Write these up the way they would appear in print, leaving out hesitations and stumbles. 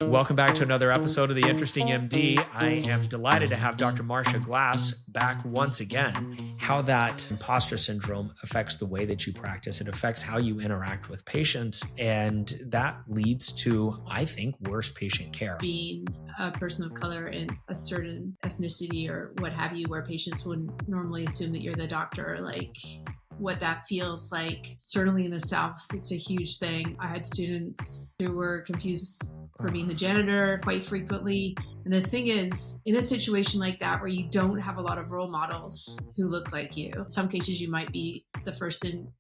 Welcome back to another episode of the Interesting MD. I am delighted to have Dr. Marcia Glass back once again. How that imposter syndrome affects the way that you practice. It affects how you interact with patients, and that leads to, I think, worse patient care. Being a person of color in a certain ethnicity or what have you, where patients wouldn't normally assume that you're the doctor, like what that feels like. Certainly in the South, it's a huge thing. I had students who were confused for being the janitor quite frequently. And the thing is, in a situation like that where you don't have a lot of role models who look like you, in some cases you might be the first in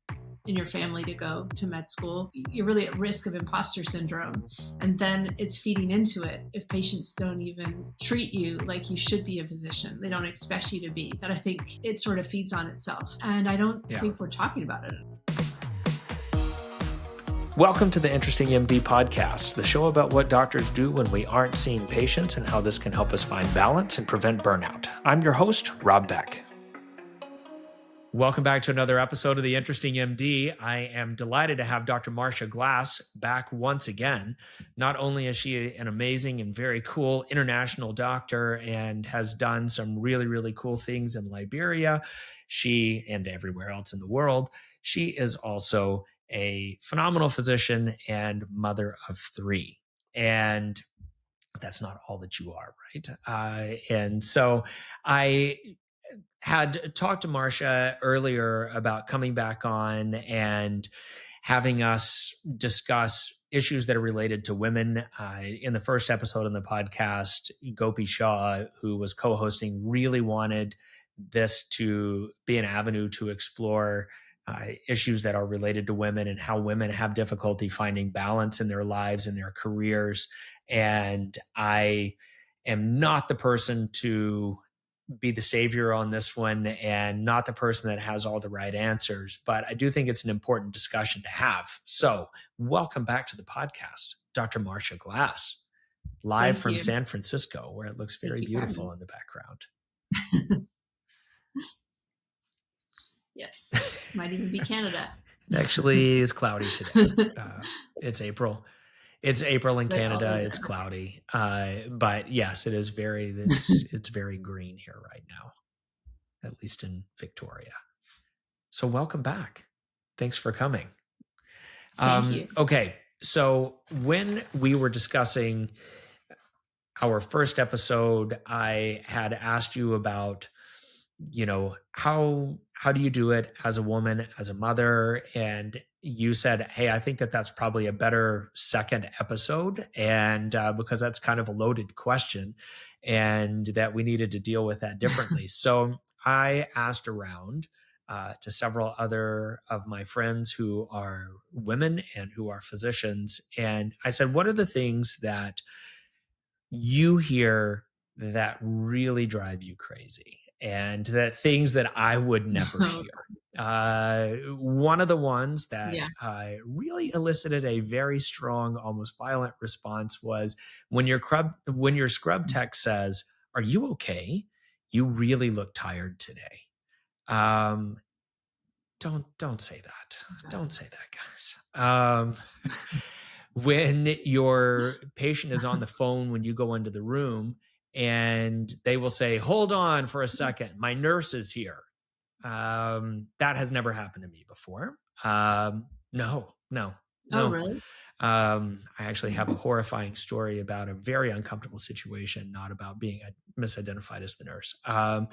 your family to go to med school, you're really at risk of imposter syndrome. And then it's feeding into it. If patients don't even treat you like you should be a physician, they don't expect you to be, that I think it sort of feeds on itself. And I don't think we're talking about it. Welcome to the Interesting MD podcast, the show about what doctors do when we aren't seeing patients and how this can help us find balance and prevent burnout. I'm your host, Rob Beck. Welcome back to another episode of the Interesting MD. I am delighted to have Dr. Marcia Glass back once again. Not only is she an amazing and very cool international doctor and has done some really, really cool things in Liberia, she and everywhere else in the world, she is also a phenomenal physician and mother of three. And that's not all that you are, right? And so I had talked to Marcia earlier about coming back on and having us discuss issues that are related to women. In the first episode on the podcast, Gopi Shah, who was co-hosting, really wanted this to be an avenue to explore issues that are related to women and how women have difficulty finding balance in their lives and their careers. And I am not the person to be the savior on this one and not the person that has all the right answers, but I do think it's an important discussion to have. So welcome back to the podcast, Dr. Marcia Glass, live from San Francisco, where it looks very beautiful in the background. Yes, might even be Canada. It actually is cloudy today. It's April. It's April in Canada. It's cloudy. But yes, it is it's very green here right now, at least in Victoria. So welcome back. Thanks for coming. Thank you. Okay. So when we were discussing our first episode, I had asked you about, how do you do it as a woman, as a mother? And you said, hey, I think that that's probably a better second episode. And because that's kind of a loaded question and that we needed to deal with that differently. So I asked around to several other of my friends who are women and who are physicians. And I said, what are the things that you hear that really drive you crazy? And that things that I would never hear. One of the ones that really elicited a very strong, almost violent response was when your scrub tech says, "Are you okay? You really look tired today." Don't say that. Don't say that, guys. When your patient is on the phone when you go into the room, and they will say, "Hold on for a second, my nurse is here." That has never happened to me before. No. Oh, really? I actually have a horrifying story about a very uncomfortable situation, not about being misidentified as the nurse. And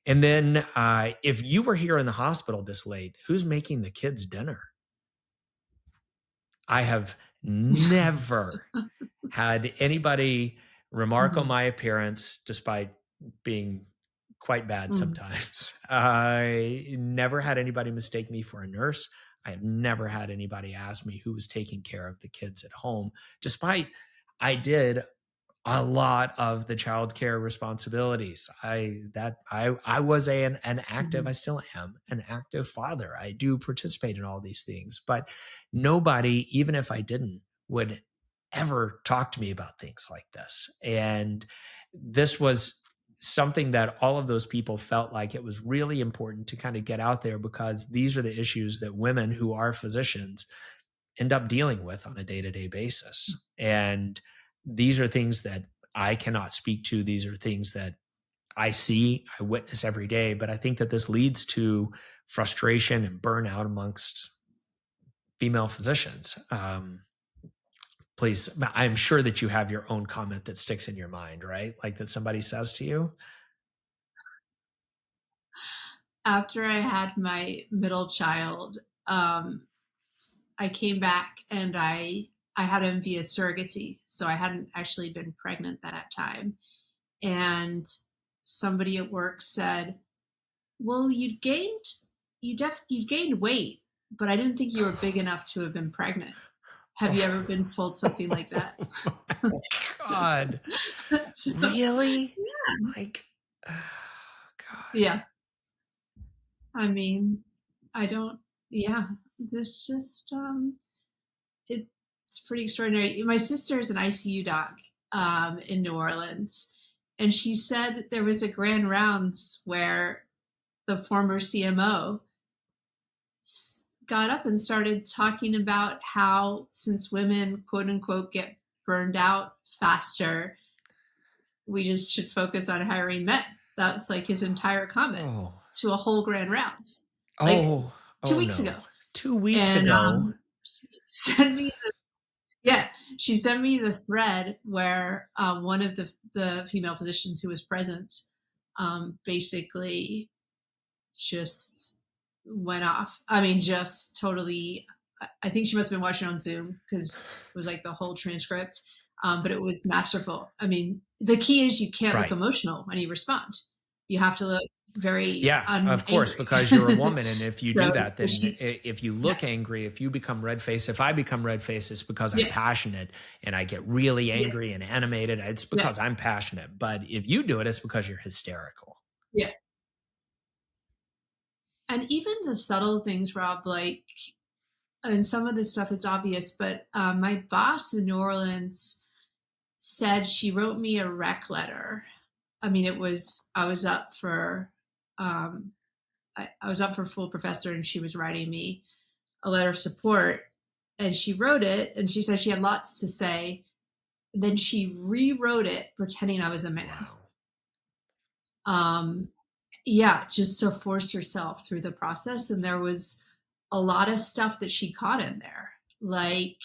then if you were here in the hospital this late, who's making the kids dinner? I have never had anybody remark on my appearance, despite being quite bad sometimes. I never had anybody mistake me for a nurse. I have never had anybody ask me who was taking care of the kids at home, despite I did a lot of the childcare responsibilities. I was an active, I still am an active father. I do participate in all these things, but nobody, even if I didn't, would ever talk to me about things like this. And this was something that all of those people felt like it was really important to kind of get out there, because these are the issues that women who are physicians end up dealing with on a day-to-day basis. And these are things that I cannot speak to. These are things that I see, I witness every day, but I think that this leads to frustration and burnout amongst female physicians. Please, I'm sure that you have your own comment that sticks in your mind, right? Like that somebody says to you. After I had my middle child, I came back and I had him via surrogacy, so I hadn't actually been pregnant at that time. And somebody at work said, "Well, you gained weight, but I didn't think you were big enough to have been pregnant." Have you ever been told something like that? Oh God, So, really? yeah. Like, oh God. Yeah. I mean, I don't. Yeah, this just it's pretty extraordinary. My sister is an ICU doc in New Orleans, and she said there was a grand rounds where the former CMO got up and started talking about how, since women quote unquote get burned out faster, we just should focus on hiring men. That's like his entire comment to a whole grand rounds. Like 2 weeks no. ago. 2 weeks And ago. she sent me the thread where one of the female physicians who was present basically just went off. I mean, just totally. I think she must have been watching on Zoom because it was like the whole transcript. But it was masterful. I mean, the key is you can't look emotional when you respond. You have to look very of course, angry. because you're a woman, and if you So do that, then if you look angry, if you become red faced, if I become red faced, it's because I'm passionate and I get really angry and animated. It's because I'm passionate. But if you do it, it's because you're hysterical. Yeah. And even the subtle things, Rob, like, and some of this stuff is obvious, but my boss in New Orleans said she wrote me a rec letter. I mean, I was up for full professor, and she was writing me a letter of support, and she wrote it, and she said she had lots to say. Then she rewrote it pretending I was a man. Wow. Just to force herself through the process. And there was a lot of stuff that she caught in there, like,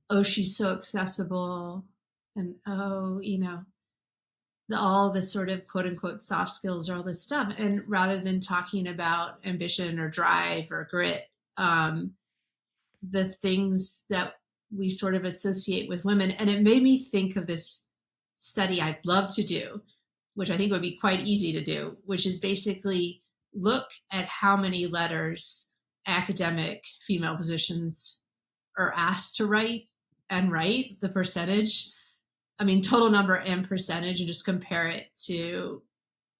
oh, she's so accessible, and oh, all the sort of quote unquote soft skills or all this stuff. And rather than talking about ambition or drive or grit, the things that we sort of associate with women. And it made me think of this study I'd love to do, which I think would be quite easy to do, which is basically look at how many letters academic female physicians are asked to write, and write the percentage. I mean, total number and percentage, and just compare it to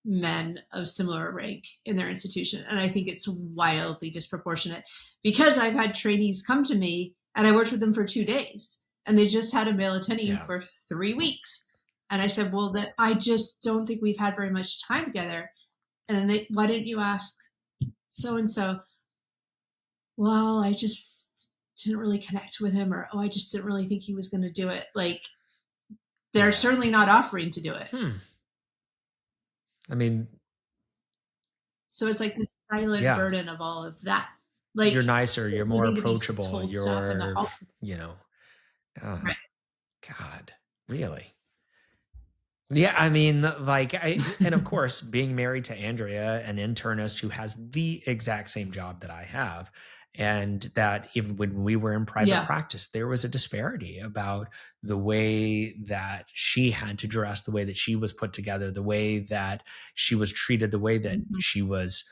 men of similar rank in their institution. And I think it's wildly disproportionate, because I've had trainees come to me and I worked with them for 2 days and they just had a male attending for 3 weeks. And I said, well, that I just don't think we've had very much time together. And then why didn't you ask so-and-so? Well, I just didn't really connect with him, or, oh, I just didn't really think he was going to do it. Like, they're certainly not offering to do it. I mean, so it's like this silent burden of all of that. Like, you're nicer, you're more approachable, you're, right. God, really? Yeah, I mean, like, and of course, being married to Andrea, an internist who has the exact same job that I have, and that even when we were in private practice, there was a disparity about the way that she had to dress, the way that she was put together, the way that she was treated, the way that she was,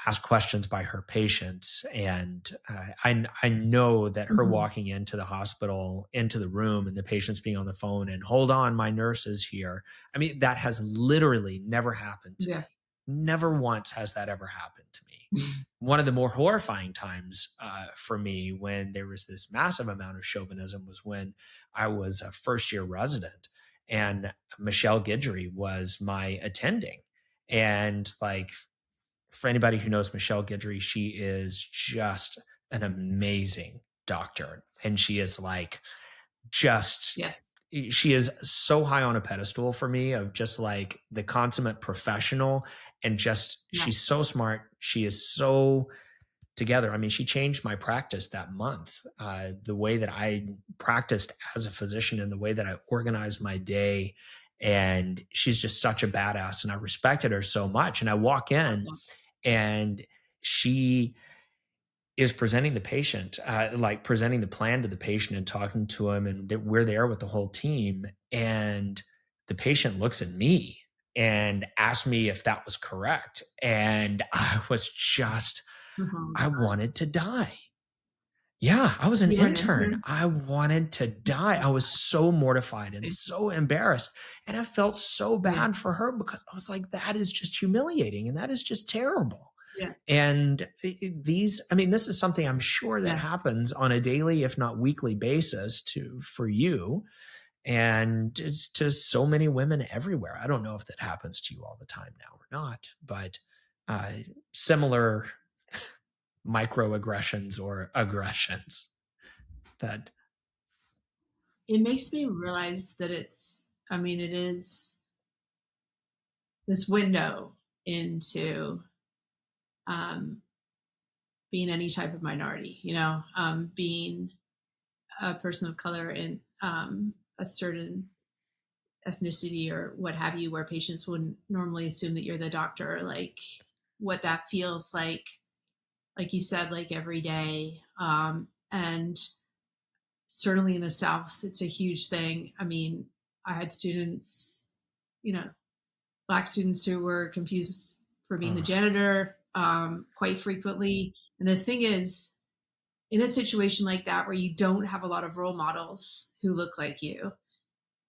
asked questions by her patients. And I know that her walking into the hospital, into the room, and the patients being on the phone and, hold on, my nurse is here. I mean, that has literally never happened to me. Never once has that ever happened to me. One of the more horrifying times for me, when there was this massive amount of chauvinism, was when I was a first-year resident and Michelle Guidry was my attending. And, like, for anybody who knows Michelle Guidry, she is just an amazing doctor. And she is like just, Yes. she is so high on a pedestal for me of just like the consummate professional, and just, Yeah. she's so smart. She is so together. I mean, she changed my practice that month. The way that I practiced as a physician and the way that I organized my day. And she's just such a badass, and I respected her so much. And I walk in and she is presenting the patient, like presenting the plan to the patient and talking to him. And we're there with the whole team. And the patient looks at me and asked me if that was correct. And I was just, Oh, I God. wanted to die. Yeah, I was an You were an intern. intern? I wanted to die. I was so mortified and Same. so embarrassed. And I felt so Yeah. bad for her, because I was like, that is just humiliating and that is just terrible. Yeah. And I mean, this is something I'm sure that Yeah. happens on a daily, if not weekly basis for you. And it's to so many women everywhere. I don't know if that happens to you all the time now or not, but uh, similar microaggressions or aggressions that, It makes me realize that it is this window into um, being any type of minority, being a person of color in a certain ethnicity or what have you, where patients wouldn't normally assume that you're the doctor, like what that feels like you said, like every day. And certainly in the South, it's a huge thing. I mean, I had students, Black students who were confused for being the uh, janitor quite frequently. And the thing is, in a situation like that where you don't have a lot of role models who look like you,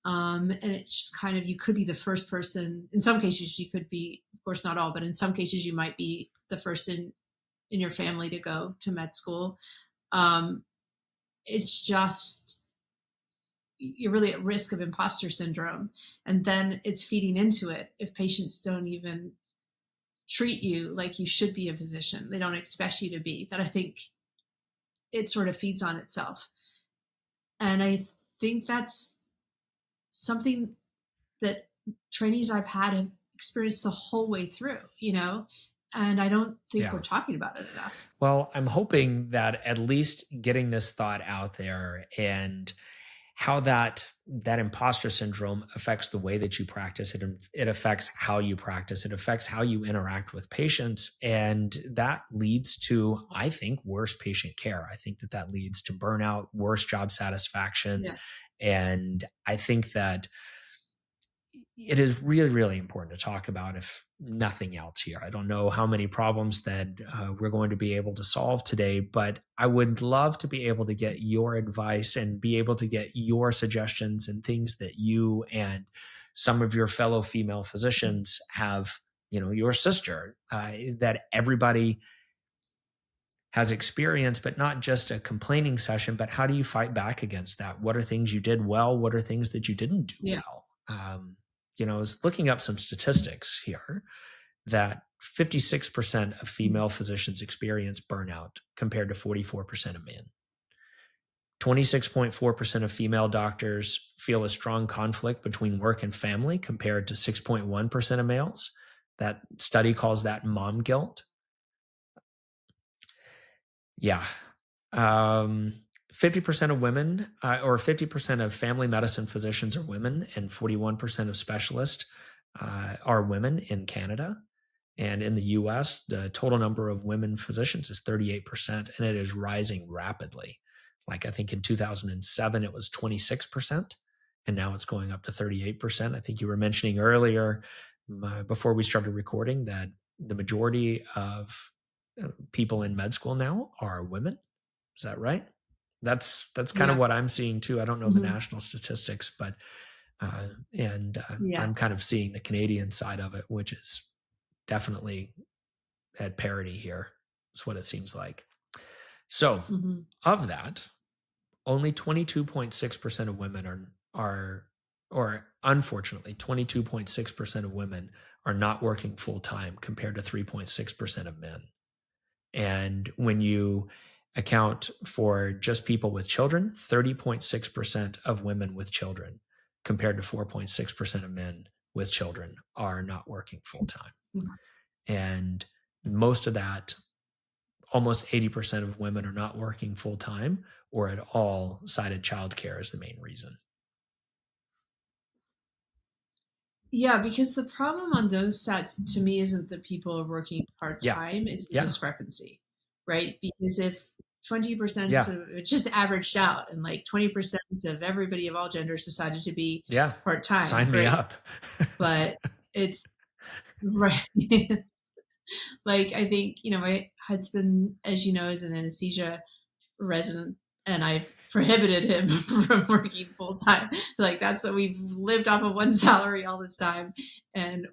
and it's just kind of, you could be the first person. In some cases, you could be, of course, not all, but in some cases, you might be the first in your family to go to med school. Um, it's just, you're really at risk of imposter syndrome. And then it's feeding into it if patients don't even treat you like you should be a physician. They don't expect you to be. That, I think, it sort of feeds on itself. And I think that's something that trainees I've had have experienced the whole way through, and I don't think yeah. we're talking about it enough. Well, I'm hoping that at least getting this thought out there, and how that imposter syndrome affects the way that you practice it. It affects how you practice. It affects how you interact with patients. And that leads to, I think, worse patient care. I think that leads to burnout, worse job satisfaction. Yeah. And I think that it is really, really important to talk about, if nothing else here. I don't know how many problems that we're going to be able to solve today, but I would love to be able to get your advice and be able to get your suggestions and things that you and some of your fellow female physicians have, your sister, that everybody has experienced, but not just a complaining session, but how do you fight back against that? What are things you did well? What are things that you didn't do Yeah. well? I was looking up some statistics here that 56% of female physicians experience burnout compared to 44% of men. 26.4% of female doctors feel a strong conflict between work and family compared to 6.1% of males. That study calls that mom guilt. Yeah. 50% of women, or 50% of family medicine physicians are women, and 41% of specialists are women in Canada. And in the US, the total number of women physicians is 38%, and it is rising rapidly. Like, I think in 2007, it was 26%, and now it's going up to 38%. I think you were mentioning earlier, before we started recording, that the majority of people in med school now are women. Is that right? That's kind of Yeah. what I'm seeing too. I don't know the Mm-hmm. national statistics, but Yeah. I'm kind of seeing the Canadian side of it, which is definitely at parity here. Is what it seems like. So, Mm-hmm. of that, only 22.6% of women or unfortunately, 22.6% of women are not working full time compared to 3.6% of men. And when you account for just people with children, 30.6% of women with children, compared to 4.6% of men with children, are not working full time. And most of that, almost 80% of women are not working full time or at all, cited childcare as the main reason. Yeah, because the problem on those stats to me isn't that people are working part-time, it's the discrepancy, right? Because if 20% of it just averaged out and like 20% of everybody of all genders decided to be part-time, sign me up. But it's right. Like, I think, my husband, as you know, is an anesthesia resident, and I've prohibited him from working full time. Like, that's that we've lived off of one salary all this time. And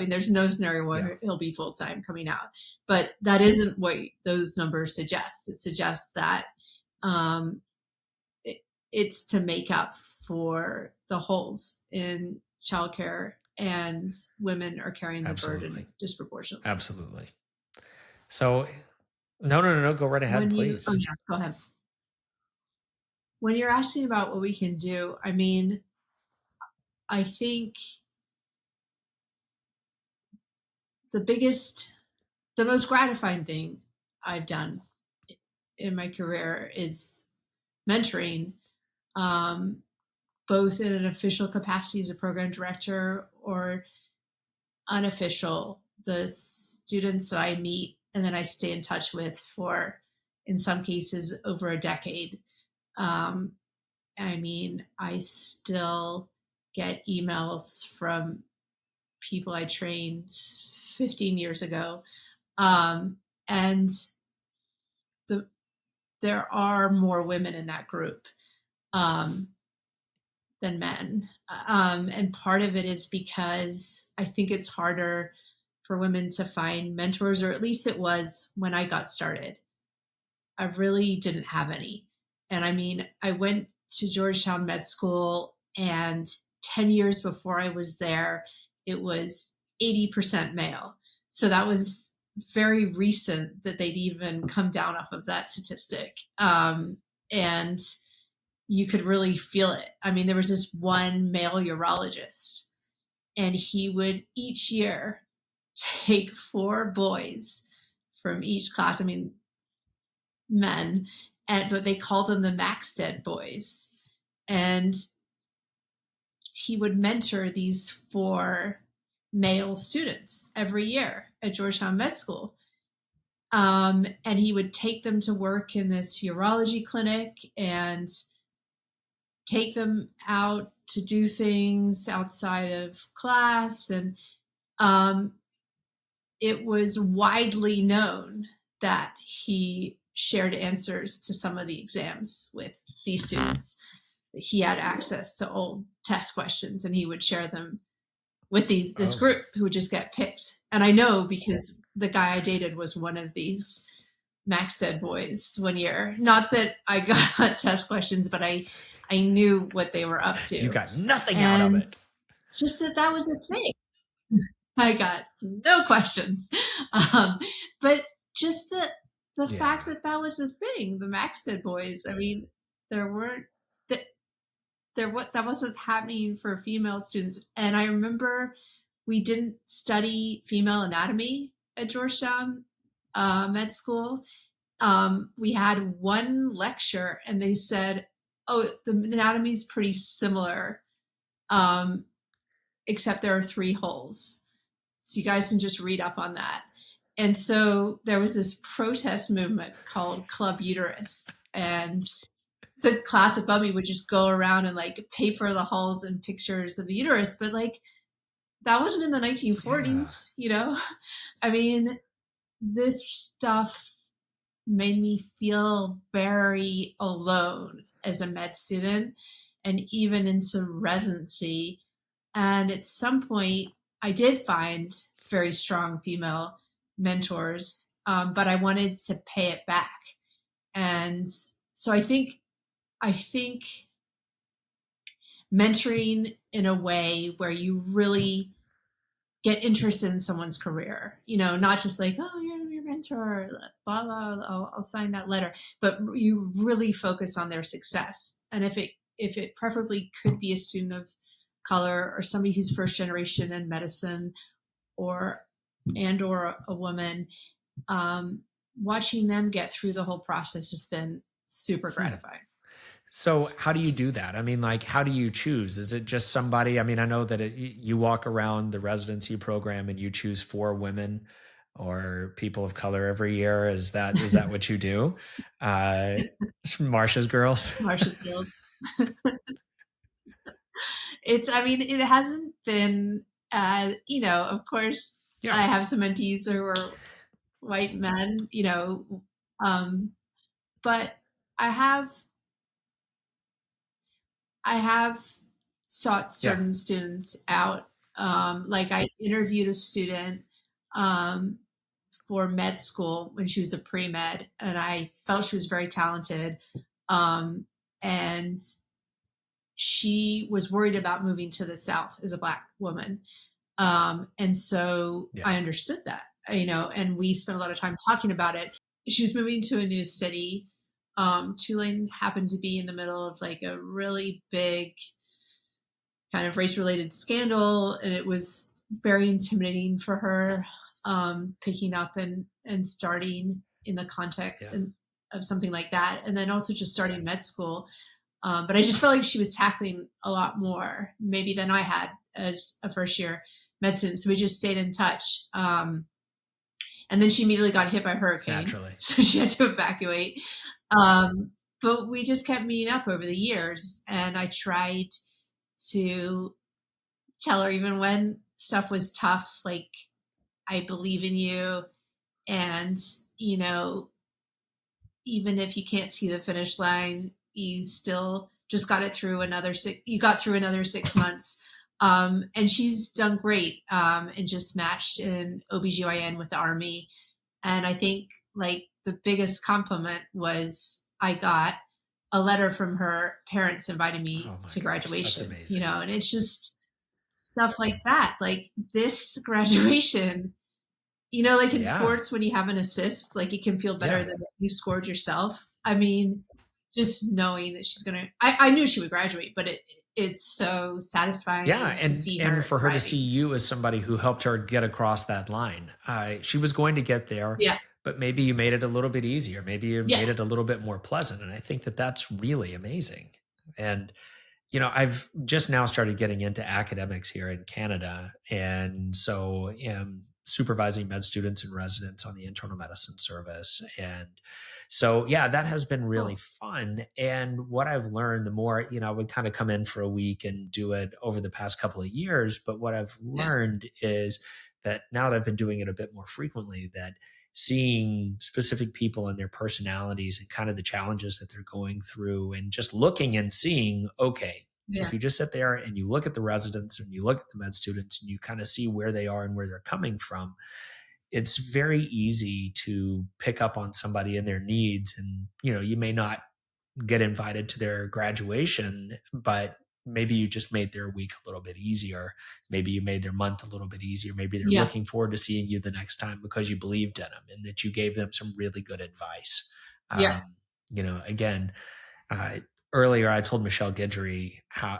there's no scenario where he'll be full time coming out. But that isn't what those numbers suggest. It suggests that it's to make up for the holes in childcare, and women are carrying the burden disproportionately. Absolutely. So, no, go right ahead, please. Go ahead. When you're asking about what we can do, I think the most gratifying thing I've done in my career is mentoring, both in an official capacity as a program director or unofficial, the students that I meet and then I stay in touch with for, in some cases, over a decade. I still get emails from people I trained 15 years ago. And there are more women in that group than men. And part of it is because I think it's harder for women to find mentors, or at least it was when I got started. I really didn't have any. And I went to Georgetown Med School, and 10 years before I was there, it was 80% male. So that was very recent that they'd even come down off of that statistic. And you could really feel it. There was this one male urologist, and he would each year take 4 boys from each class. Men, but they called them the Maxted boys. And he would mentor these 4 male students every year at Georgetown Med School. And he would take them to work in this urology clinic and take them out to do things outside of class. And it was widely known that he shared answers to some of the exams with these students. He had access to old test questions, and he would share them with this group who would just get picked. And I know because the guy I dated was one of these Maxted boys one year. Not that I got test questions, but I knew what they were up to. You got nothing out of it. Just that was a thing. I got no questions. But just the fact that was a thing, the Maxted boys, that wasn't happening for female students. And I remember we didn't study female anatomy at Georgetown Med School. We had one lecture, and they said, "Oh, the anatomy is pretty similar, except there are 3 holes. So you guys can just read up on that." And so there was this protest movement called Club Uterus, and the class above me would just go around and paper the holes and pictures of the uterus. But that wasn't in the 1940s, this stuff made me feel very alone as a med student and even into residency. And at some point I did find very strong female mentors, but I wanted to pay it back. And so I think mentoring in a way where you really get interested in someone's career, not just oh, you're mentor, blah, blah, I'll sign that letter. But you really focus on their success. And if it preferably could be a student of color or somebody who's first generation in medicine or a woman, watching them get through the whole process has been super gratifying. So how do you do that? I mean, like, how do you choose? Is it just somebody? I mean, I know that you walk around the residency program and you choose 4 women or people of color every year. Is that what you do? Uh, Marcia's girls. Marcia's Guild. I mean, it hasn't been, of course, Yeah. I have some mentees who are white men, but I have sought certain students out. Like I interviewed a student for med school when she was a pre-med, and I felt she was very talented. And she was worried about moving to the South as a Black woman. And so I understood that, and we spent a lot of time talking about it. She was moving to a new city. Tulane happened to be in the middle of like a really big kind of race-related scandal, and it was very intimidating for her, picking up and starting in the context of something like that, and then also just starting med school. But I just felt like she was tackling a lot more maybe than I had as a first-year med student. So we just stayed in touch. And then she immediately got hit by a hurricane. Naturally. So she had to evacuate. But we just kept meeting up over the years. And I tried to tell her, even when stuff was tough, like, I believe in you. And, even if you can't see the finish line, you still just got through another 6 months. And she's done great, and just matched in OBGYN with the Army. And I think like the biggest compliment was I got a letter from her parents inviting me to graduation. Gosh, that's amazing. And it's just stuff like that. Like this graduation, like in sports, when you have an assist, like it can feel better than if you scored yourself. I mean, just knowing that she's going to, I knew she would graduate, but it's so satisfying to see her. And for her to see you as somebody who helped her get across that line. She was going to get there, but maybe you made it a little bit easier. Maybe you made it a little bit more pleasant. And I think that that's really amazing. And, I've just now started getting into academics here in Canada. And so am supervising med students and residents on the internal medicine service. And so, that has been really fun. And what I've learned, the more, I would kind of come in for a week and do it over the past couple of years. But what I've learned is that now that I've been doing it a bit more frequently, that seeing specific people and their personalities and kind of the challenges that they're going through, and just looking and seeing, okay, if you just sit there and you look at the residents and you look at the med students and you kind of see where they are and where they're coming from, it's very easy to pick up on somebody and their needs. And, you may not get invited to their graduation, but maybe you just made their week a little bit easier. Maybe you made their month a little bit easier. Maybe they're looking forward to seeing you the next time because you believed in them and that you gave them some really good advice. Earlier, I told Michelle Guidry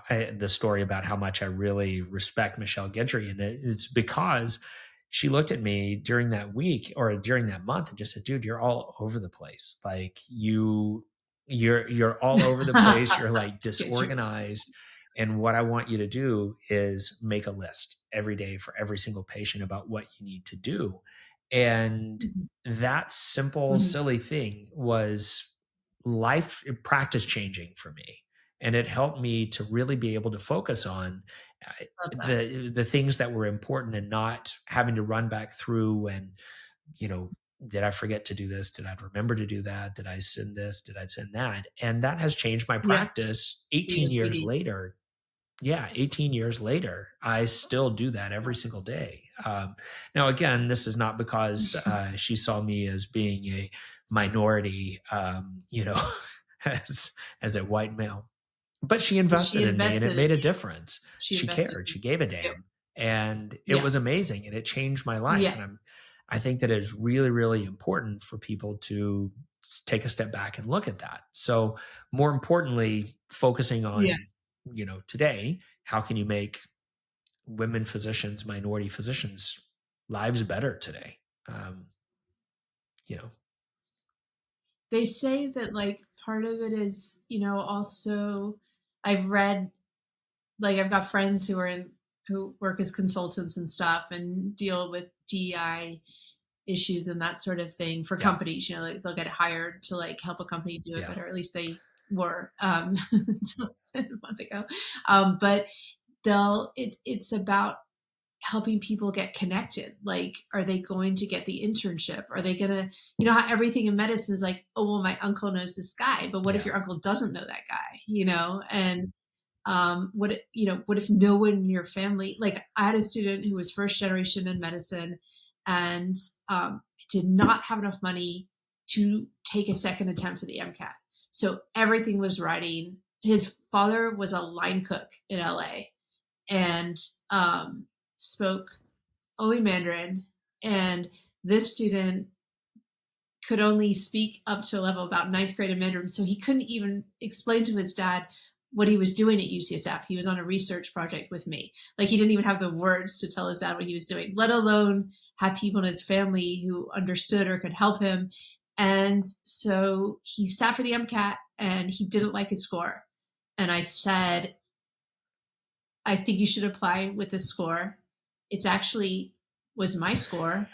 the story about how much I really respect Michelle Guidry. And it's because she looked at me during that week or during that month and just said, dude, you're all over the place. Like you're all over the place. You're like disorganized. And what I want you to do is make a list every day for every single patient about what you need to do. And that simple, silly thing was life practice changing for me. And it helped me to really be able to focus on the things that were important and not having to run back through and, did I forget to do this? Did I remember to do that? Did I send this? Did I send that? And that has changed my practice 18 years later. 18 years later, I still do that every single day. Now, again, this is not because she saw me as being a minority, as a white male, but she invested in me and it made a difference. She cared. She gave a damn. And it was amazing and it changed my life. And I think that it's really, really important for people to take a step back and look at that. So more importantly, focusing Yeah. on, today, how can you make women physicians, minority physicians lives better today? Um, you know, They say that like part of it is, also I've read, like I've got friends who work as consultants and stuff and deal with DEI issues and that sort of thing for yeah, companies. Like they'll get hired to like help a company do it yeah, better. At least they were a month ago. But it's about helping people get connected. Like, are they going to get the internship? Are they gonna, how everything in medicine is like, oh well, my uncle knows this guy, but what if yeah, your uncle doesn't know that guy? And what if no one in your family, like I had a student who was first generation in medicine and did not have enough money to take a second attempt at the MCAT. So everything was writing. His father was a line cook in LA and spoke only Mandarin. And this student could only speak up to a level about ninth grade in Mandarin. So he couldn't even explain to his dad what he was doing at UCSF. He was on a research project with me. Like he didn't even have the words to tell his dad what he was doing, let alone have people in his family who understood or could help him. And so he sat for the MCAT and he didn't like his score. And I said, I think you should apply with this score. It's actually was my score,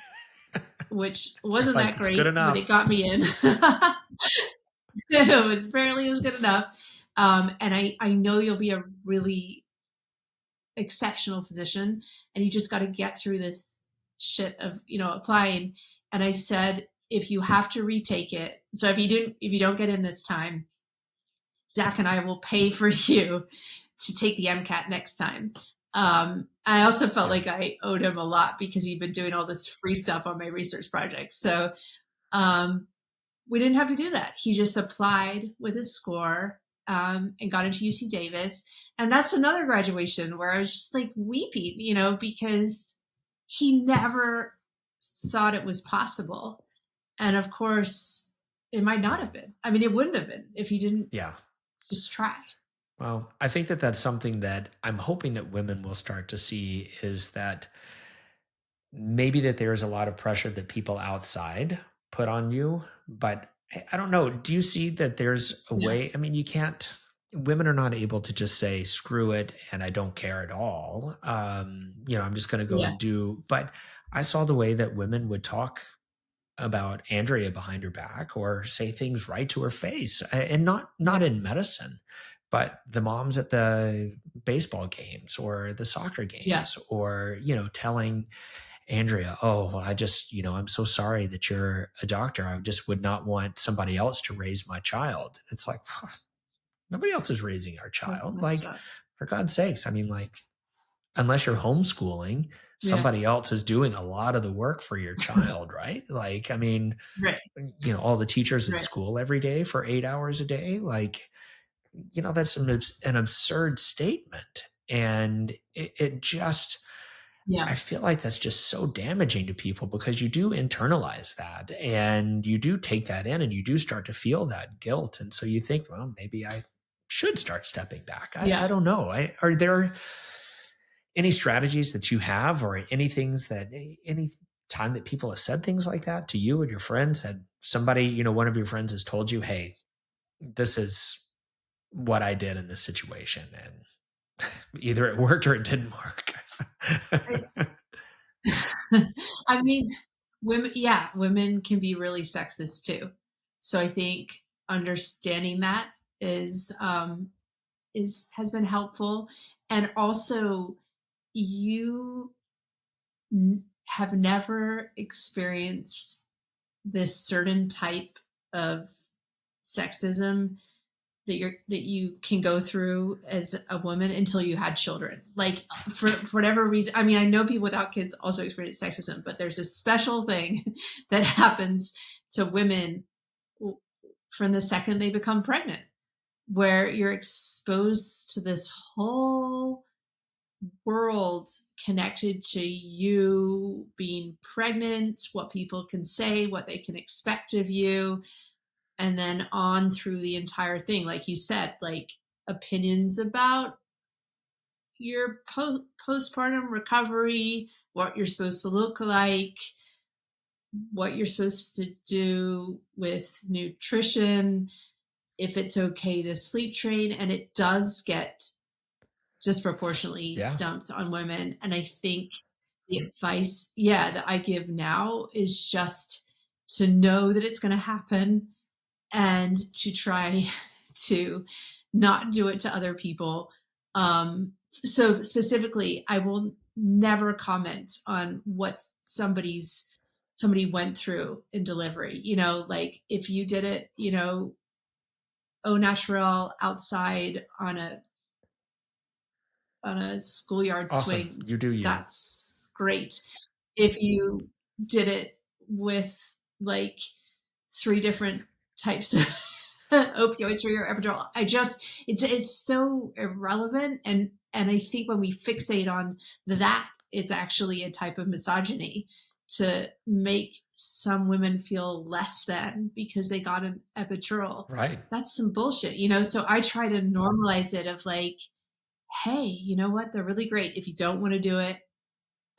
which wasn't like that it's good great, but it enough. got me in. It was good enough. And I know you'll be a really exceptional physician and you just got to get through this shit of, applying. And I said, if you have to retake it, so if you don't get in this time, Zach and I will pay for you to take the MCAT next time. I also felt Yeah. like I owed him a lot because he'd been doing all this free stuff on my research projects. So um, we didn't have to do that. He just applied with his score and got into UC Davis. And that's another graduation where I was just like weeping, because he never thought it was possible. And of course, it might not have been. I mean, it wouldn't have been if he didn't Yeah. just try. Well, I think that that's something that I'm hoping that women will start to see is that maybe that there's a lot of pressure that people outside put on you, but I don't know. Do you see that there's a Yeah. way? I mean, you can't, women are not able to just say, screw it, and I don't care at all. I'm just going to go Yeah. and do, but I saw the way that women would talk about Andrea behind her back or say things right to her face, and not Yeah. in medicine, but the moms at the baseball games or the soccer Yeah. games, or telling Andrea, oh well, I just I'm so sorry that you're a doctor, I just would not want somebody else to raise my child. It's like, nobody else is raising our That's child, messed like, up. for God's sakes. I mean, like, unless you're homeschooling, Yeah. somebody else is doing a lot of the work for your child, right? Like, I mean, Right. all the teachers at Right. school every day for 8 hours a day, like, that's an absurd statement. And it just, Yeah. I feel like that's just so damaging to people because you do internalize that and you do take that in and you do start to feel that guilt. And so you think, well, maybe I should start stepping back. I Yeah. don't know. Are there any strategies that you have, or any things that any time that people have said things like that to you and your friends, that somebody, one of your friends has told you, hey, this is what I did in this situation, and either it worked or it didn't work? I mean, women can be really sexist too. So I think understanding that is has been helpful. And also you have never experienced this certain type of sexism that you can go through as a woman until you had children. Like for whatever reason, I mean, I know people without kids also experience sexism, but there's a special thing that happens to women from the second they become pregnant, where you're exposed to this whole world connected to you being pregnant, what people can say, what they can expect of you, and then on through the entire thing. Like you said, like opinions about your postpartum recovery, what you're supposed to look like, what you're supposed to do with nutrition, if it's okay to sleep train. And it does get disproportionately Yeah. dumped on women. And I think the advice, yeah, that I give now is just to know that it's going to happen and to try to not do it to other people. So specifically, I will never comment on what somebody went through in delivery. You know, like if you did it, you know, au naturel outside on a schoolyard Awesome. swing, You do you. that's great. If you did it with like 3 different types of opioids for your epidural, it's so irrelevant, and I think when we fixate on that, it's actually a type of misogyny to make some women feel less than because they got an epidural. Right. That's some bullshit, you know? So I try to normalize it of like, hey, you know what? They're really great. If you don't want to do it,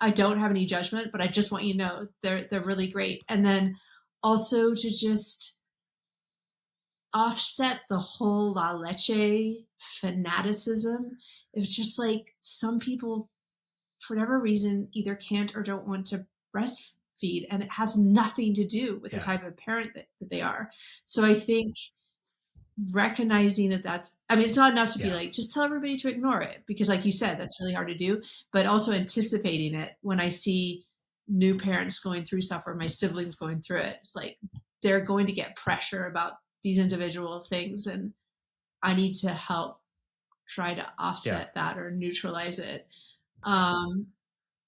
I don't have any judgment, but I just want you to know they're really great. And then also to just offset the whole la leche fanaticism. It's just like some people, for whatever reason, either can't or don't want to breastfeed, and it has nothing to do with the type of parent that they are. So I think recognizing that's, I mean, it's not enough to be like, just tell everybody to ignore it, because like you said, that's really hard to do, but also anticipating it when I see new parents going through stuff or my siblings going through it. It's like, they're going to get pressure about these individual things, and I need to help try to offset that or neutralize it.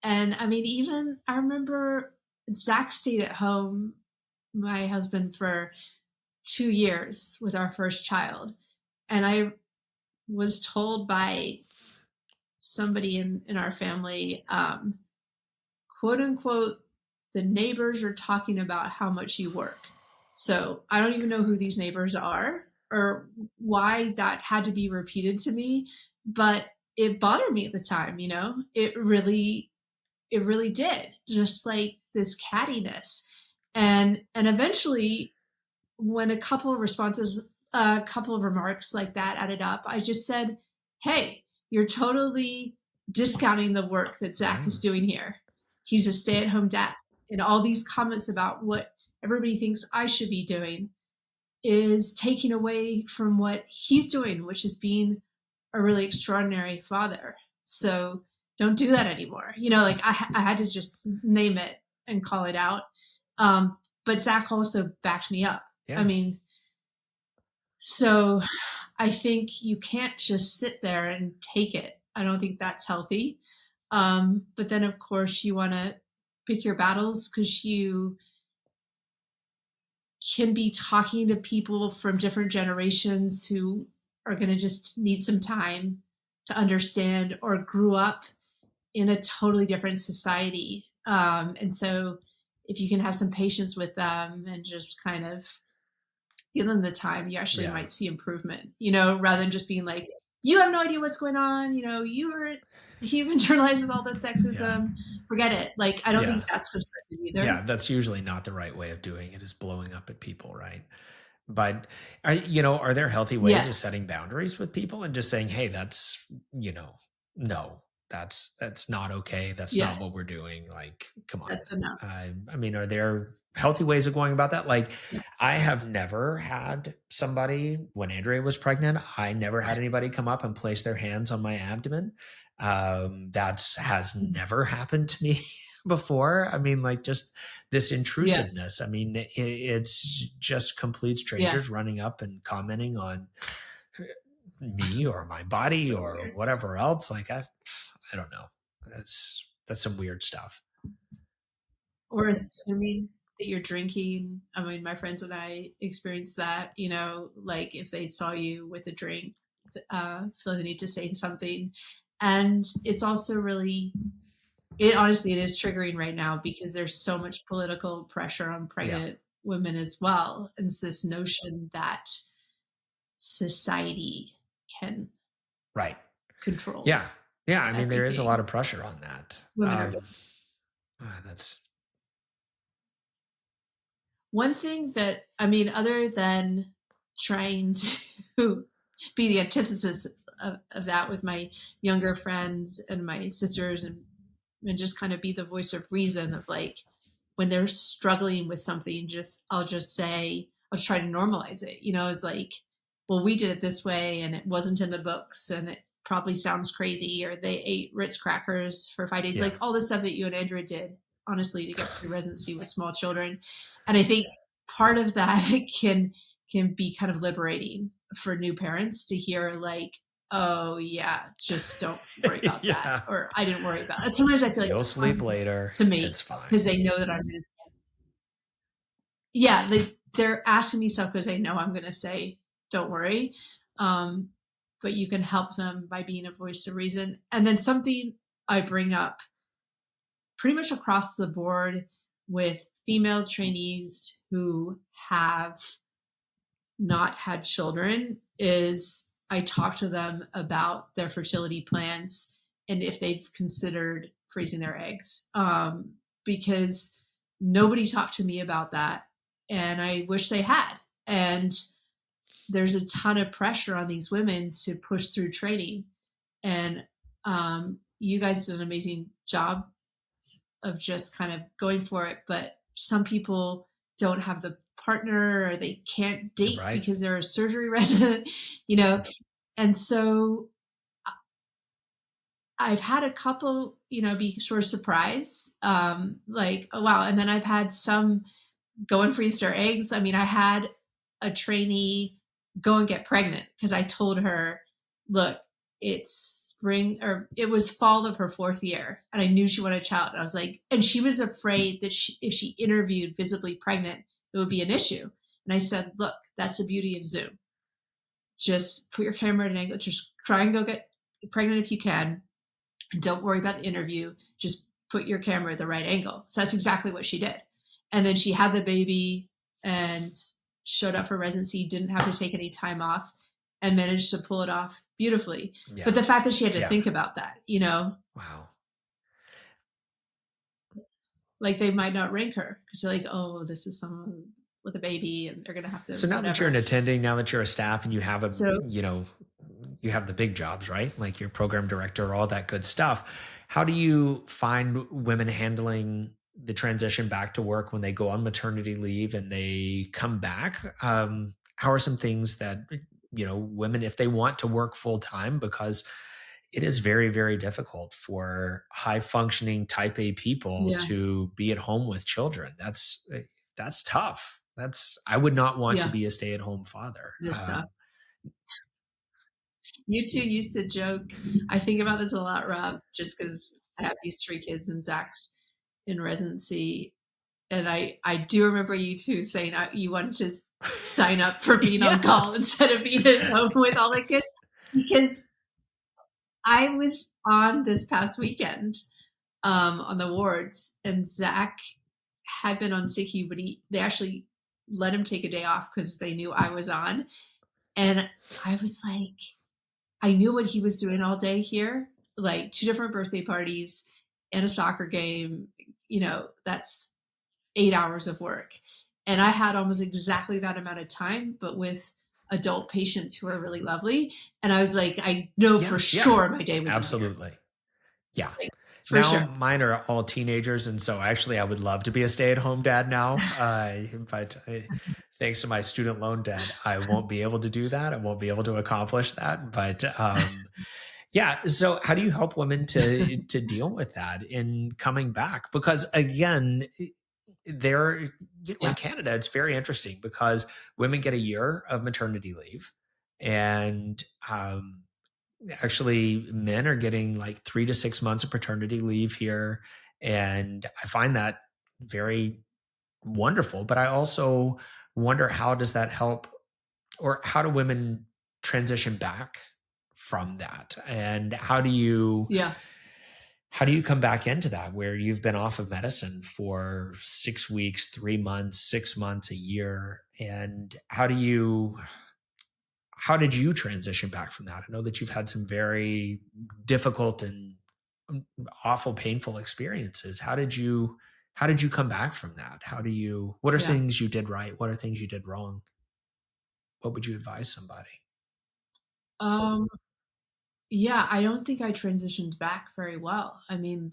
And I mean, even I remember Zach stayed at home, my husband, for 2 years with our first child. And I was told by somebody in our family, quote unquote, the neighbors are talking about how much you work. So I don't even know who these neighbors are or why that had to be repeated to me, but it bothered me at the time, you know, it really did. Just like this cattiness. And eventually, when a couple of responses, a couple of remarks like that added up, I just said, hey, you're totally discounting the work that Zach is doing here. He's a stay-at-home dad. And all these comments about what everybody thinks I should be doing is taking away from what he's doing, which is being a really extraordinary father. So don't do that anymore. You know, like I had to just name it and call it out. But Zach also backed me up. Yeah. I mean, so I think you can't just sit there and take it. I don't think that's healthy. But then, of course, you want to pick your battles, because you can be talking to people from different generations who are going to just need some time to understand or grew up in a totally different society. And so if you can have some patience with them and just kind of give them the time, you actually might see improvement, you know, rather than just being like, you have no idea what's going on. You know, he internalizes all this sexism. Forget it. Like, I don't think that's constructive either. Yeah, that's usually not the right way of doing it, is blowing up at people, right? But, are there healthy ways of setting boundaries with people and just saying, hey, that's, no, that's not okay. That's not what we're doing. Like, come on. That's enough. I mean, are there healthy ways of going about that? Like, I have never had somebody, when Andrea was pregnant, I never had anybody come up and place their hands on my abdomen. That has never happened to me before. I mean, like, just this intrusiveness. I mean, it's just complete strangers running up and commenting on me or my body or weird. Whatever else. Like, I don't know. That's some weird stuff. Or assuming that you're drinking. I mean, my friends and I experienced that, you know, like if they saw you with a drink, feel the need to say something. And it's also really, it honestly, it is triggering right now because there's so much political pressure on Yeah. pregnant women as well. And it's this notion that society can Right. control Yeah. Yeah. I mean, there is a lot everything. of pressure on that. Women are That's one thing that, I mean, other than trying to be the antithesis of that with my younger friends and my sisters, and just kind of be the voice of reason of like when they're struggling with something, I'll just say, I'll try to normalize it. It's like, well, we did it this way and it wasn't in the books and it probably sounds crazy, or they ate Ritz crackers for 5 days, yeah. like all the stuff that you and Andrea did, honestly, to get through residency with small children. And I think part of that can be kind of liberating for new parents to hear like, oh yeah, just don't worry about Yeah. that, or I didn't worry about it. Sometimes I feel like You'll that's sleep fine later. to me It's fine. because they know that I'm going to, yeah, they're asking me stuff because they know I'm going to say, don't worry. But you can help them by being a voice of reason. And then something I bring up pretty much across the board with female trainees who have not had children is I talk to them about their fertility plans and if they've considered freezing their eggs, because nobody talked to me about that, and I wish they had. And there's a ton of pressure on these women to push through training, and you guys did an amazing job of just kind of going for it, but some people don't have the partner or they can't date Right. because they're a surgery resident, and so I've had a couple, be sort of surprised, like, oh wow. And then I've had some go and freeze their eggs. I mean, I had a trainee go and get pregnant because I told her, look, it's spring, or it was fall of her 4th year, and I knew she wanted a child. And I was like, and she was afraid that if she interviewed visibly pregnant, it would be an issue. And I said, look, that's the beauty of Zoom. Just put your camera at an angle. Just try and go get pregnant if you can. And don't worry about the interview. Just put your camera at the right angle. So that's exactly what she did. And then she had the baby and showed up for residency, didn't have to take any time off, and managed to pull it off beautifully. Yeah. But the fact that she had to Yeah. think about that, Wow. like they might not rank her because they're like, oh, this is someone with a baby and they're going to have to, So now that you're an attending, now that you're a staff and you have you have the big jobs, right? Like your program director, all that good stuff. How do you find women handling the transition back to work when they go on maternity leave and they come back? How are some things that, women, if they want to work full time, because it is very, very difficult for high functioning type A people to be at home with children. That's tough. I would not want to be a stay at home father. You two used to joke. I think about this a lot, Rob, just because I have these 3 kids and Zach's in residency. And I do remember you two saying you wanted to sign up for being on call instead of being at home with all the kids. Because I was on this past weekend on the wards, and Zach had been on sick leave, but they actually let him take a day off because they knew I was on. And I was like, I knew what he was doing all day here, like 2 different birthday parties and a soccer game. That's 8 hours of work. And I had almost exactly that amount of time, but with adult patients who are really lovely. And I was like, I know for sure my day was absolutely. Yeah. Like, now mine are all teenagers. And so actually I would love to be a stay-at-home dad now. But thanks to my student loan debt, I won't be able to do that. I won't be able to accomplish that. But yeah. So how do you help women to deal with that in coming back? Because again, in Canada, it's very interesting because women get a year of maternity leave, and actually men are getting like 3 to 6 months of paternity leave here. And I find that very wonderful, but I also wonder, how does that help, or how do women transition back from that? And how do you come back into that where you've been off of medicine for 6 weeks, 3 months, 6 months, a year? And how did you transition back from that? I know that you've had some very difficult and awful, painful experiences. How did you come back from that? What are Yeah. things you did right? What are things you did wrong? What would you advise somebody? Yeah, I don't think I transitioned back very well. I mean,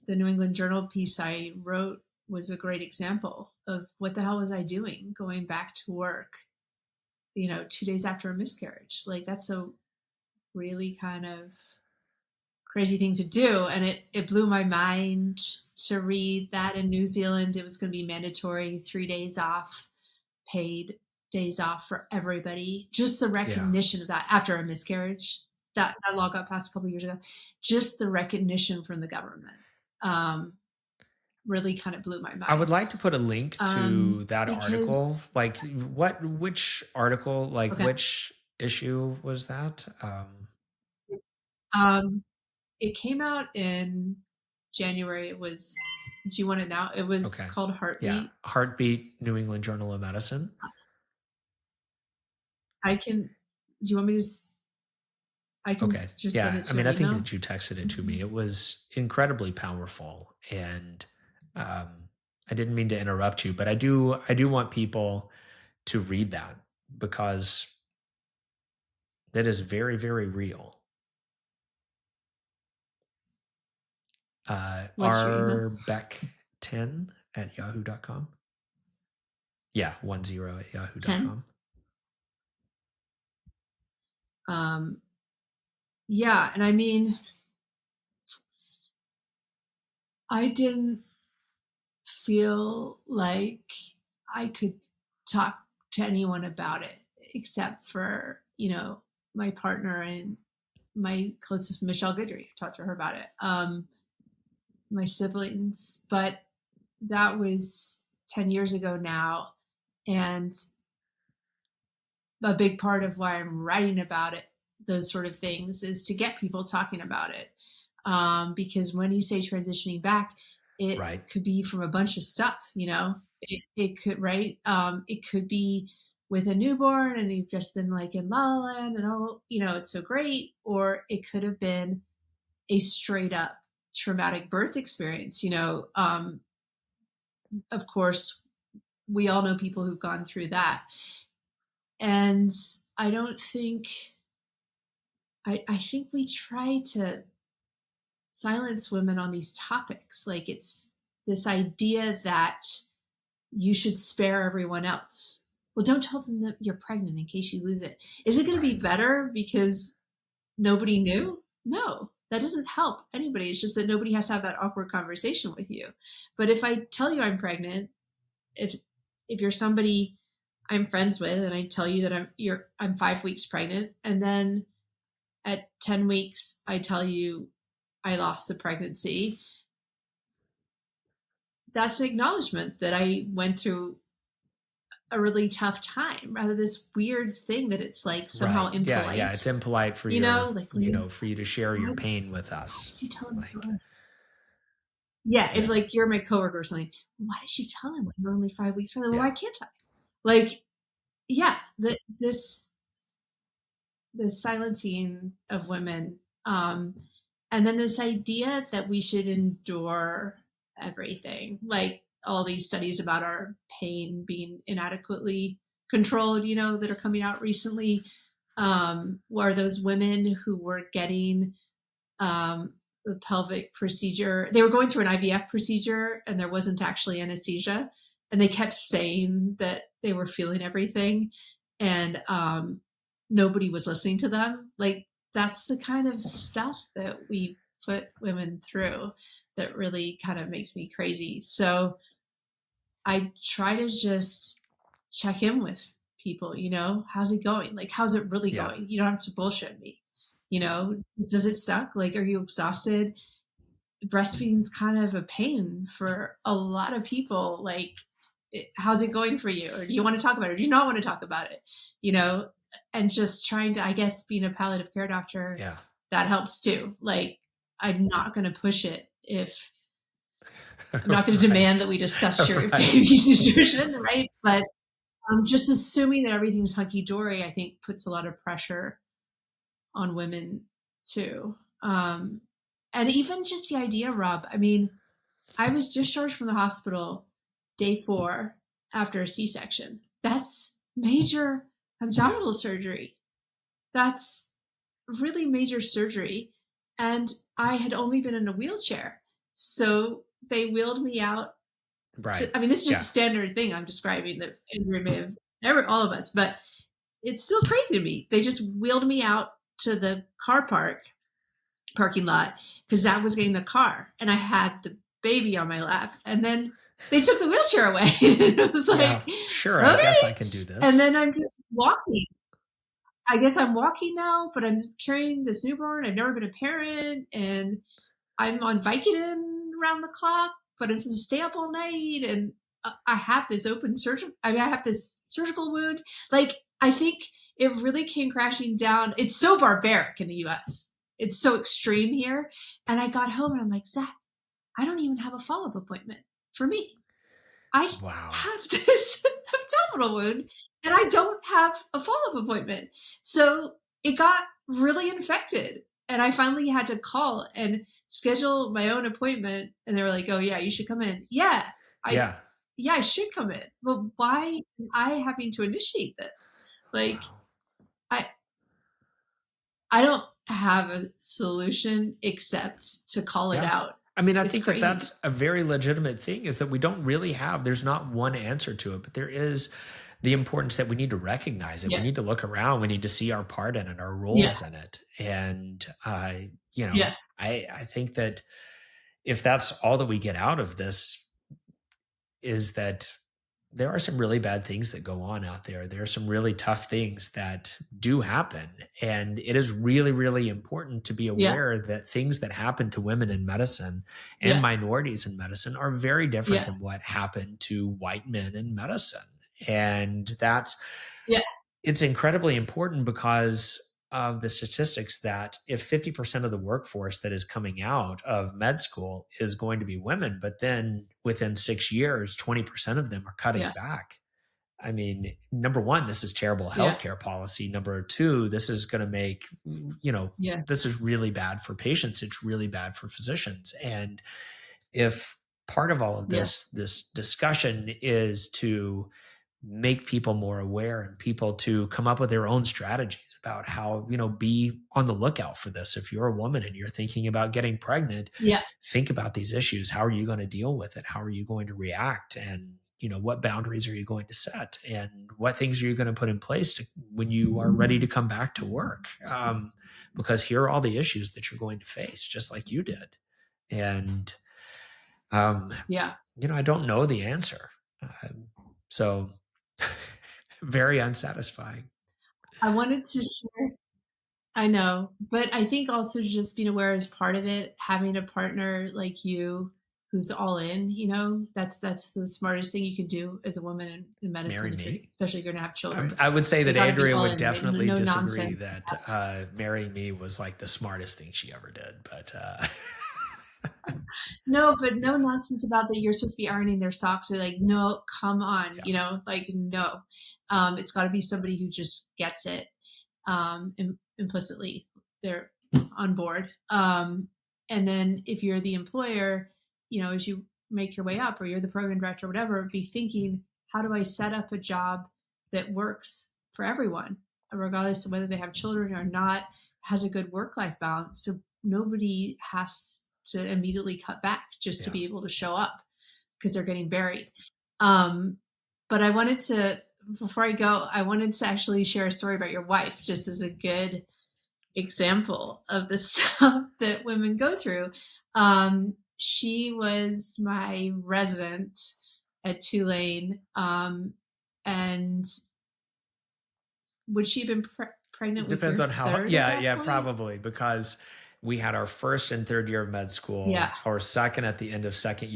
the New England Journal piece I wrote was a great example of what the hell was I doing going back to work, 2 days after a miscarriage. Like, that's a really kind of crazy thing to do. And it blew my mind to read that in New Zealand, it was going to be mandatory 3 days off, paid days off for everybody. Just the recognition of that after a miscarriage, that law got passed a couple of years ago. Just the recognition from the government really kind of blew my mind. I would like to put a link to that because, article. Like which article, like okay. which issue was that? It came out in January. Do you want it now? It was Okay. called Heartbeat. Yeah. Heartbeat, New England Journal of Medicine. Do you want me to, I can Okay. just Yeah. send it to I mean, your I think email. that you texted it to me. It was incredibly powerful. And I didn't mean to interrupt you, but I do want people to read that because that is very, very real. What's your email? Beck10 at yahoo.com. Yeah, 10 at 10. yahoo.com. Yeah, and I mean, I didn't feel like I could talk to anyone about it except for, my partner and my closest, Michelle Goodry. I talked to her about it. My siblings, but that was 10 years ago now. And a big part of why I'm writing about it, those sort of things, is to get people talking about it. Because when you say transitioning back, it could be from a bunch of stuff, it could, right? It could be with a newborn and you've just been like in La La Land and it's so great. Or it could have been a straight up traumatic birth experience. Of course, we all know people who've gone through that. And I don't think, I think we try to silence women on these topics. Like, it's this idea that you should spare everyone else. Well, don't tell them that you're pregnant in case you lose it. Is it going to be better because nobody knew? No, that doesn't help anybody. It's just that nobody has to have that awkward conversation with you. But if I tell you I'm pregnant, if you're somebody I'm friends with and I tell you that I'm 5 weeks pregnant, and then at 10 weeks I tell you I lost the pregnancy, that's an acknowledgement that I went through a really tough time, rather this weird thing that it's like somehow impolite. Yeah, it's impolite for for you to share your pain with us. Did you tell him so? Yeah, if like you're my coworker or something, why did you tell him when you're only 5 weeks pregnant? Well, why can't I? Like, yeah, this silencing of women, and then this idea that we should endure everything, like all these studies about our pain being inadequately controlled, that are coming out recently, were those women who were getting the pelvic procedure. They were going through an IVF procedure and there wasn't actually anesthesia. And they kept saying that they were feeling everything. And nobody was listening to them. Like, that's the kind of stuff that we put women through that really kind of makes me crazy. So I try to just check in with people, how's it going? Like, how's it really going? You don't have to bullshit me. Does it suck? Like, are you exhausted? Breastfeeding's kind of a pain for a lot of people. Like, how's it going for you? Or do you want to talk about it? Or do you not want to talk about it? and just trying to, I guess, being a palliative care doctor, Yeah. that helps too. Like, I'm not going to push it if I'm not going to demand that we discuss your baby's nutrition, right? But just assuming that everything's hunky dory, I think puts a lot of pressure on women too. And even just the idea, Rob, I mean, I was discharged from the hospital day 4 after a C-section. That's major abdominal surgery. That's really major surgery. And I had only been in a wheelchair. So they wheeled me out. Right. I mean, this is just a standard thing I'm describing that Andrew may have, all of us, but it's still crazy to me. They just wheeled me out to the parking lot because Zach was getting the car and I had the baby on my lap, and then they took the wheelchair away. It was like, sure, okay. I guess I can do this. And then I'm just walking. I guess I'm walking now, but I'm carrying this newborn. I've never been a parent, and I'm on Vicodin around the clock, but I'm supposed to stay up all night. And I have this I have this surgical wound. Like, I think it really came crashing down. It's so barbaric in the US. It's so extreme here. And I got home and I'm like, Zach, I don't even have a follow-up appointment for me. I have this abdominal wound and I don't have a follow-up appointment. So it got really infected. And I finally had to call and schedule my own appointment. And they were like, oh, yeah, you should come in. Yeah, I should come in. But why am I having to initiate this? Like, I don't have a solution except to call it out. I mean, I think that that's a very legitimate thing, is that we don't really there's not one answer to it, but there is the importance that we need to recognize it. We need to look around. We need to see our part in it, our roles in it. And, I think that if that's all that we get out of this, is that there are some really bad things that go on out there. There are some really tough things that do happen. And it is really, really important to be aware that things that happen to women in medicine and minorities in medicine are very different than what happened to white men in medicine. And it's incredibly important because of the statistics that if 50% of the workforce that is coming out of med school is going to be women, but then within 6 years, 20% of them are cutting back. I mean, number one, this is terrible healthcare policy. Number two, this is going to make, this is really bad for patients. It's really bad for physicians. And if part of all of this discussion is to make people more aware and people to come up with their own strategies about how, be on the lookout for this. If you're a woman and you're thinking about getting pregnant, think about these issues. How are you going to deal with it? How are you going to react? And, what boundaries are you going to set? And what things are you going to put in place when you are ready to come back to work? Because here are all the issues that you're going to face, just like you did. And, I don't know the answer. So very unsatisfying. I wanted to share. I know, but I think also just being aware is part of it. Having a partner like you who's all in, that's the smartest thing you can do as a woman in medicine, especially if you're going to have children. I would say that Andrea would definitely disagree that marrying me was like the smartest thing she ever did. But no nonsense about that you're supposed to be ironing their socks, or like, no, come on, no. It's got to be somebody who just gets it implicitly. They're on board. And then if you're the employer, as you make your way up, or you're the program director or whatever, be thinking, how do I set up a job that works for everyone, regardless of whether they have children or not, has a good work-life balance, so nobody has to immediately cut back just to be able to show up because they're getting buried. But I wanted to, before I go, I wanted to actually share a story about your wife, just as a good example of the stuff that women go through. She was my resident at Tulane. And would she have been pregnant with depends your on how, third probably, because we had our first and third year of med school, our second at the end of second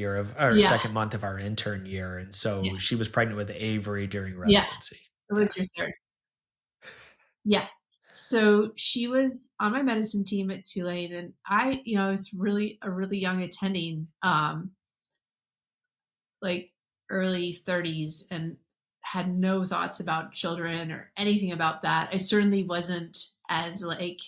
month of our intern year. And so she was pregnant with Avery during residency. It was your third. Yeah. So she was on my medicine team at Tulane, and I was really a really young attending, like early 30s, and had no thoughts about children or anything about that. I certainly wasn't as like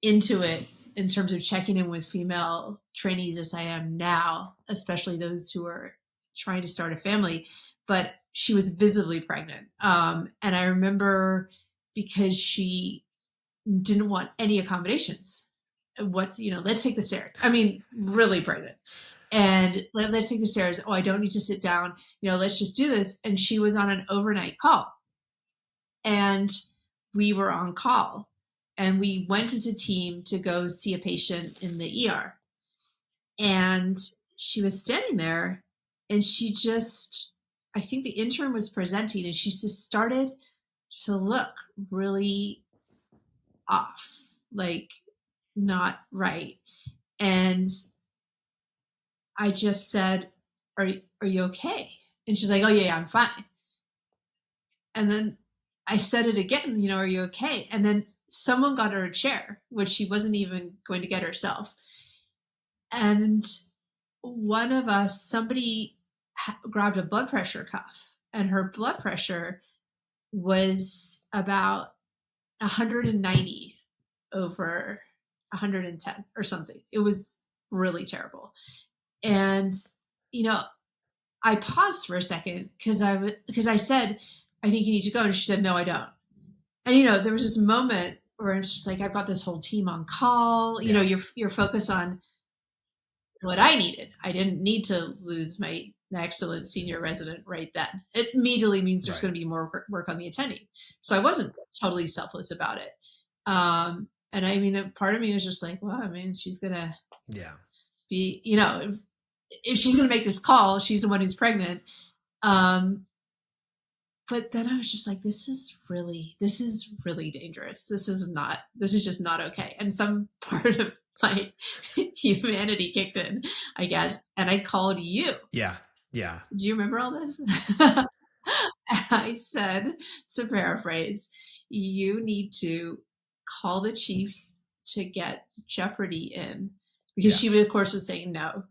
into it in terms of checking in with female trainees as I am now, especially those who are trying to start a family. But she was visibly pregnant. And I remember, because she didn't want any accommodations. Let's take the stairs. I mean, really pregnant. And let's take the stairs. Oh, I don't need to sit down. Let's just do this. And she was on an overnight call. And we were on call. And we went as a team to go see a patient in the ER. And she was standing there, and I think the intern was presenting, and she just started to look really off, like not right. And I just said, are you okay? And she's like, oh yeah, I'm fine. And then I said it again, are you okay? And then someone got her a chair, which she wasn't even going to get herself. And somebody grabbed a blood pressure cuff, and her blood pressure was about 190 over 110 or something. It was really terrible. And, I paused for a second because I said, I think you need to go. And she said, no, I don't. And, there was this moment where it's just like, I've got this whole team on call, you're focused on what I needed. I didn't need to lose my excellent senior resident right then. It immediately means there's going to be more work on the attending. So I wasn't totally selfless about it. And I mean, a part of me was just like, well, I mean, she's going to be, if she's going to make this call, she's the one who's pregnant. But then I was just like, this is really dangerous. This is just not okay. And some part of my humanity kicked in, I guess. And I called you. Yeah. Yeah. Do you remember all this? I said, to paraphrase, you need to call the chiefs to get Jeopardy in, because she, of course, was saying no.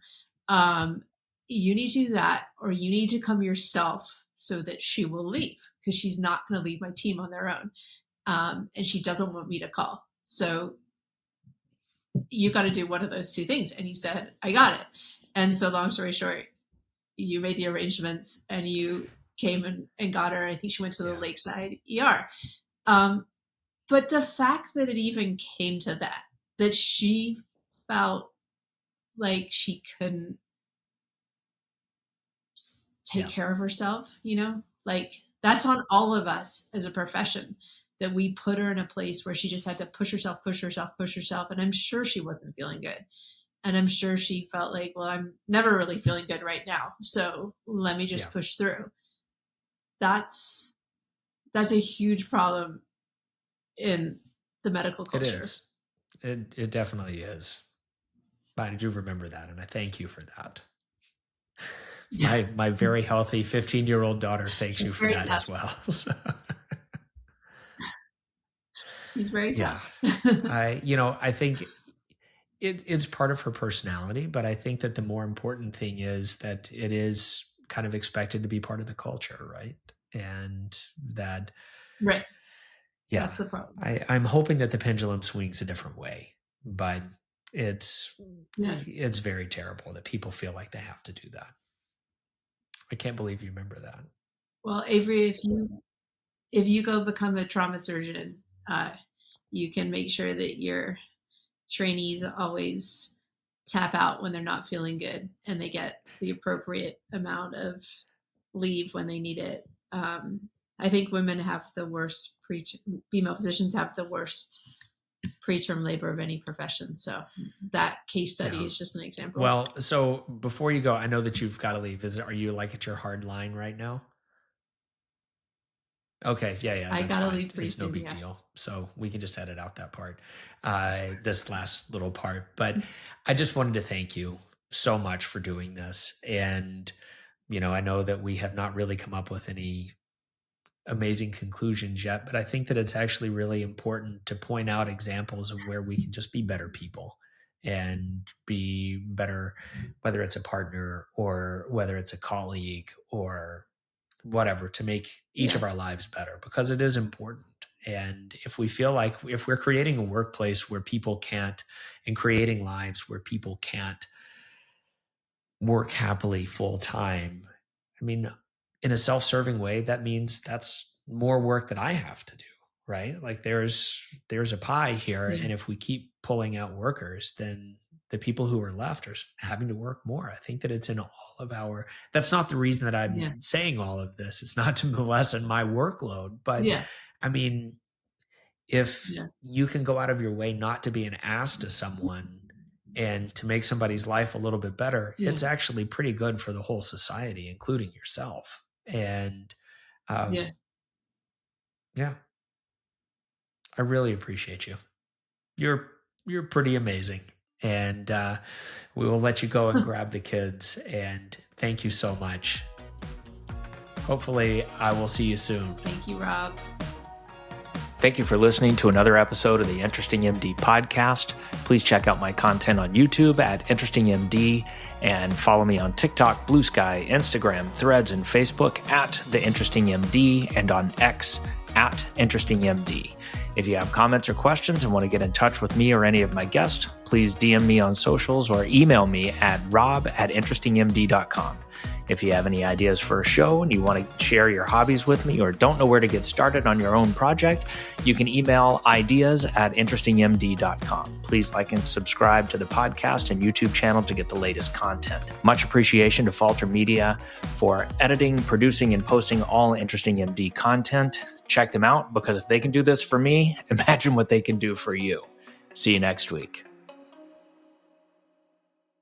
You need to do that, or you need to come yourself so that she will leave, because she's not going to leave my team on their own. And she doesn't want me to call. So you got to do one of those two things. And you said, I got it. And so long story short, you made the arrangements and you came and got her. I think she went to the Lakeside ER. But the fact that it even came to that she felt like she couldn't take care of herself, like that's on all of us as a profession, that we put her in a place where she just had to push herself. And I'm sure she wasn't feeling good. And I'm sure she felt like, well, I'm never really feeling good right now, so let me just push through. That's a huge problem in the medical culture. It is. It definitely is. But I do remember that, and I thank you for that. My very healthy 15-year-old daughter thanks you for that as well. So. She's very tough. I think it's part of her personality, but I think that the more important thing is that it is kind of expected to be part of the culture, right? And that, right. Yeah, that's the problem. I'm hoping that the pendulum swings a different way, but it's very terrible that people feel like they have to do that. I can't believe you remember that. Well, Avery, if you go become a trauma surgeon, you can make sure that your trainees always tap out when they're not feeling good, and they get the appropriate amount of leave when they need it. I think women have the worst female physicians have the worst preterm labor of any profession. So that case study is just an example. Well, so before you go, I know that you've got to leave. Are you like at your hard line right now? Okay. Yeah. I got to leave pretty soon. It's no big deal. So we can just edit out that part, this last little part. But I just wanted to thank you so much for doing this. And, I know that we have not really come up with any amazing conclusions yet, but I think that it's actually really important to point out examples of where we can just be better people and be better, whether it's a partner or whether it's a colleague or whatever, to make each of our lives better, because it is important. And if we feel like, if we're creating a workplace where people can't, and creating lives where people can't work happily full time, I mean, in a self-serving way, that means that's more work that I have to do, right? Like there's a pie here. Yeah. And if we keep pulling out workers, then the people who are left are having to work more. I think that it's in all of our, that's not the reason that I'm saying all of this. It's not to lessen my workload, but I mean, if you can go out of your way not to be an ass to someone and to make somebody's life a little bit better, it's actually pretty good for the whole society, including yourself. And I really appreciate you. You're pretty amazing. And we will let you go and grab the kids. And thank you so much. Hopefully I will see you soon. Thank you, Rob. Thank you for listening to another episode of the InterestingMD podcast. Please check out my content on YouTube at InterestingMD and follow me on TikTok, Blue Sky, Instagram, Threads, and Facebook at The InterestingMD and on X at InterestingMD. If you have comments or questions and want to get in touch with me or any of my guests, please DM me on socials or email me at rob@interestingmd.com. If you have any ideas for a show and you want to share your hobbies with me or don't know where to get started on your own project, you can email ideas@interestingmd.com. Please like and subscribe to the podcast and YouTube channel to get the latest content. Much appreciation to Falter Media for editing, producing, and posting all InterestingMD content. Check them out, because if they can do this for me, imagine what they can do for you. See you next week.